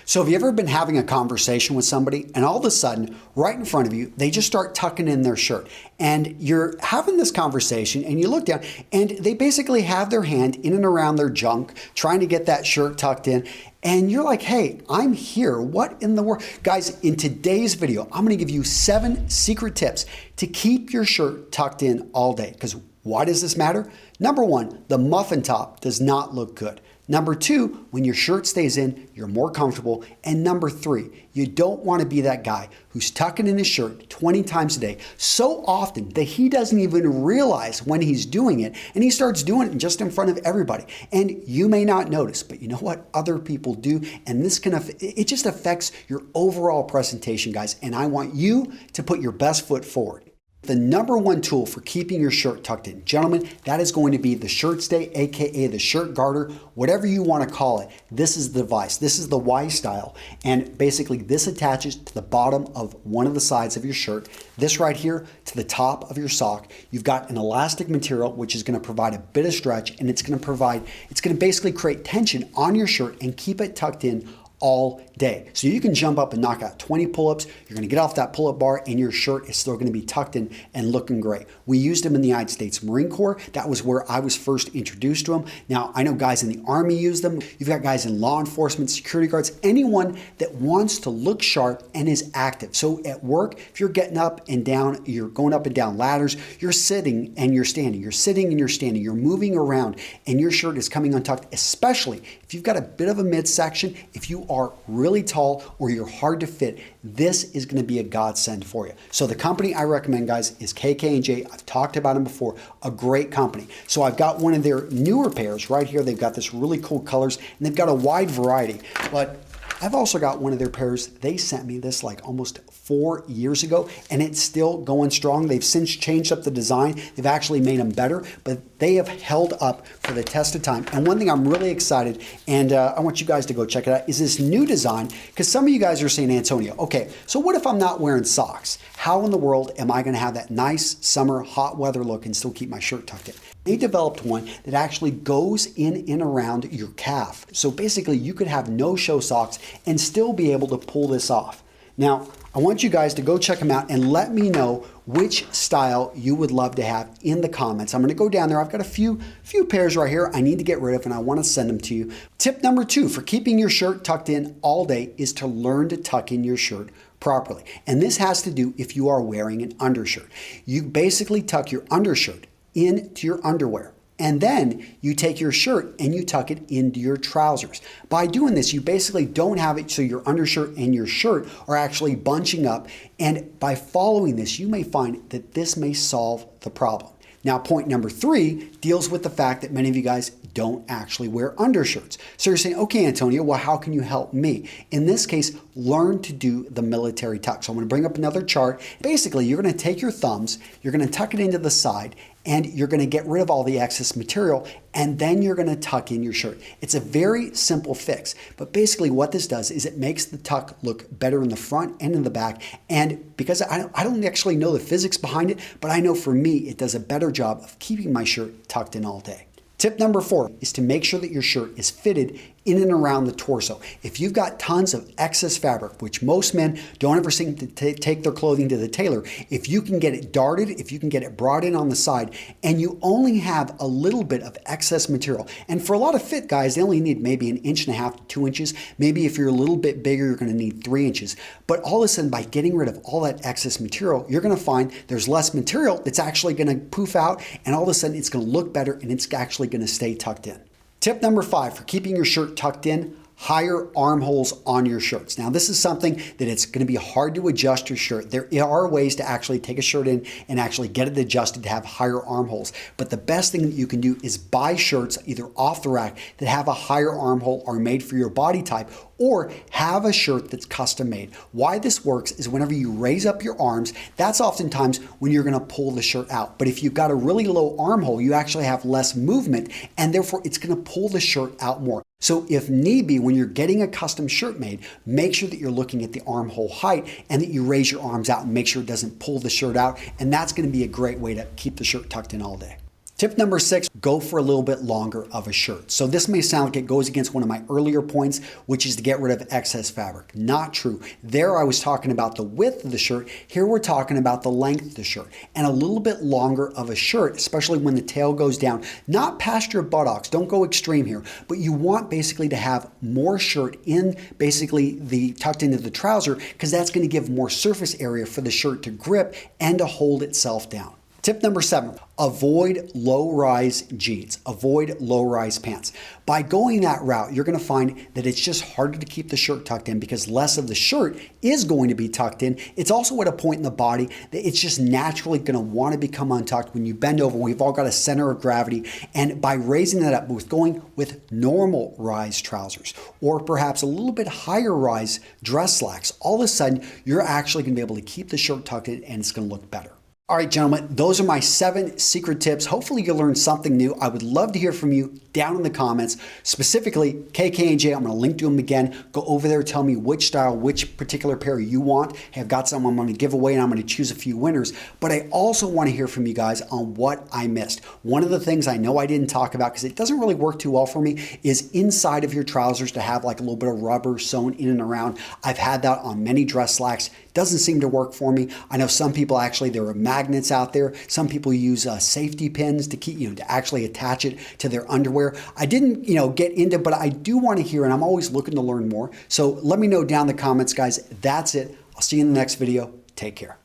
So have you ever been having a conversation with somebody and all of a sudden, right in front of you, they just start tucking in their shirt and you're having this conversation and you look down and they basically have their hand in and around their junk trying to get that shirt tucked in. And you're like, hey, I'm here. What in the world? Guys, in today's video, I'm going to give you 7 secret tips to keep your shirt tucked in all day. Because why does this matter? Number 1, the muffin top does not look good. Number 2, when your shirt stays in, you're more comfortable. And number 3, you don't want to be that guy who's tucking in his shirt 20 times a day so often that he doesn't even realize when he's doing it, and he starts doing it just in front of everybody. And you may not notice, but you know what? Other people do, and it just affects your overall presentation, guys. And I want you to put your best foot forward. The number 1 tool for keeping your shirt tucked in, gentlemen, that is going to be the shirt stay, aka the shirt garter, whatever you want to call it. This is the device. This is the Y style, and basically this attaches to the bottom of one of the sides of your shirt. This right here to the top of your sock. You've got an elastic material which is going to provide a bit of stretch, and it's going to basically create tension on your shirt and keep it tucked in all day. So you can jump up and knock out 20 pull-ups. You're going to get off that pull-up bar and your shirt is still going to be tucked in and looking great. We used them in the United States Marine Corps. That was where I was first introduced to them. Now, I know guys in the Army use them. You've got guys in law enforcement, security guards, anyone that wants to look sharp and is active. So at work, if you're getting up and down, you're going up and down ladders, you're sitting and you're standing, you're sitting and you're standing, you're moving around and your shirt is coming untucked, especially if you've got a bit of a midsection, if you are really tall or you're hard to fit, this is going to be a godsend for you. So the company I recommend, guys, is KK&J. I've talked about them before, a great company. So I've got one of their newer pairs right here. They've got this really cool colors and they've got a wide variety, but I've also got one of their pairs. They sent me this like almost 4 years ago and it's still going strong. They've since changed up the design. They've actually made them better, but they have held up for the test of time. And one thing I'm really excited, and I want you guys to go check it out, is this new design, because some of you guys are saying, Antonio, okay, so what if I'm not wearing socks? How in the world am I going to have that nice summer hot weather look and still keep my shirt tucked in? They developed one that actually goes in and around your calf. So basically you could have no show socks and still be able to pull this off. Now, I want you guys to go check them out and let me know which style you would love to have in the comments. I'm going to go down there. I've got a few pairs right here I need to get rid of and I want to send them to you. Tip number 2 for keeping your shirt tucked in all day is to learn to tuck in your shirt properly. And this has to do if you are wearing an undershirt. You basically tuck your undershirt into your underwear. And then you take your shirt and you tuck it into your trousers. By doing this, you basically don't have it so your undershirt and your shirt are actually bunching up. And by following this, you may find that this may solve the problem. Now, point number 3 deals with the fact that many of you guys don't actually wear undershirts. So you're saying, okay, Antonio, well, how can you help me? In this case, learn to do the military tuck. So I'm going to bring up another chart. Basically, you're going to take your thumbs, you're going to tuck it into the side, and you're going to get rid of all the excess material, and then you're going to tuck in your shirt. It's a very simple fix, but basically what this does is it makes the tuck look better in the front and in the back, and because I don't actually know the physics behind it, but I know for me it does a better job of keeping my shirt tucked in all day. Tip number 4 is to make sure that your shirt is fitted in and around the torso. If you've got tons of excess fabric, which most men don't ever seem to take their clothing to the tailor, if you can get it darted, if you can get it brought in on the side, and you only have a little bit of excess material, and for a lot of fit guys, they only need maybe 1.5 inches to 2 inches. Maybe if you're a little bit bigger, you're going to need 3 inches. But all of a sudden, by getting rid of all that excess material, you're going to find there's less material that's actually going to poof out, and all of a sudden, it's going to look better, and it's actually going to stay tucked in. Tip number 5 for keeping your shirt tucked in, higher armholes on your shirts. Now, this is something that it's going to be hard to adjust your shirt. There are ways to actually take a shirt in and actually get it adjusted to have higher armholes. But the best thing that you can do is buy shirts either off the rack that have a higher armhole or made for your body type, or have a shirt that's custom made. Why this works is whenever you raise up your arms, that's oftentimes when you're going to pull the shirt out. But if you've got a really low armhole, you actually have less movement, and therefore it's going to pull the shirt out more. So if need be, when you're getting a custom shirt made, make sure that you're looking at the armhole height and that you raise your arms out and make sure it doesn't pull the shirt out. And that's going to be a great way to keep the shirt tucked in all day. Tip number 6, go for a little bit longer of a shirt. So this may sound like it goes against one of my earlier points, which is to get rid of excess fabric. Not true. There I was talking about the width of the shirt. Here we're talking about the length of the shirt. And a little bit longer of a shirt, especially when the tail goes down, not past your buttocks. Don't go extreme here, but you want basically to have more shirt in basically the tucked into the trouser, because that's going to give more surface area for the shirt to grip and to hold itself down. Tip number 7, avoid low-rise jeans. Avoid low-rise pants. By going that route, you're going to find that it's just harder to keep the shirt tucked in because less of the shirt is going to be tucked in. It's also at a point in the body that it's just naturally going to want to become untucked when you bend over. We've all got a center of gravity, and by raising that up with going with normal rise trousers or perhaps a little bit higher rise dress slacks, all of a sudden you're actually going to be able to keep the shirt tucked in and it's going to look better. All right, gentlemen, those are my 7 secret tips. Hopefully you learned something new. I would love to hear from you down in the comments, specifically KK&J. I'm going to link to them again. Go over there, tell me which style, which particular pair you want. Hey, I've got some I'm going to give away and I'm going to choose a few winners. But I also want to hear from you guys on what I missed. One of the things I know I didn't talk about because it doesn't really work too well for me is inside of your trousers to have like a little bit of rubber sewn in and around. I've had that on many dress slacks. Doesn't seem to work for me. I know some people actually, there are magnets out there. Some people use safety pins to keep, to actually attach it to their underwear. I didn't, get into, but I do want to hear, and I'm always looking to learn more. So let me know down in the comments, guys. That's it. I'll see you in the next video. Take care.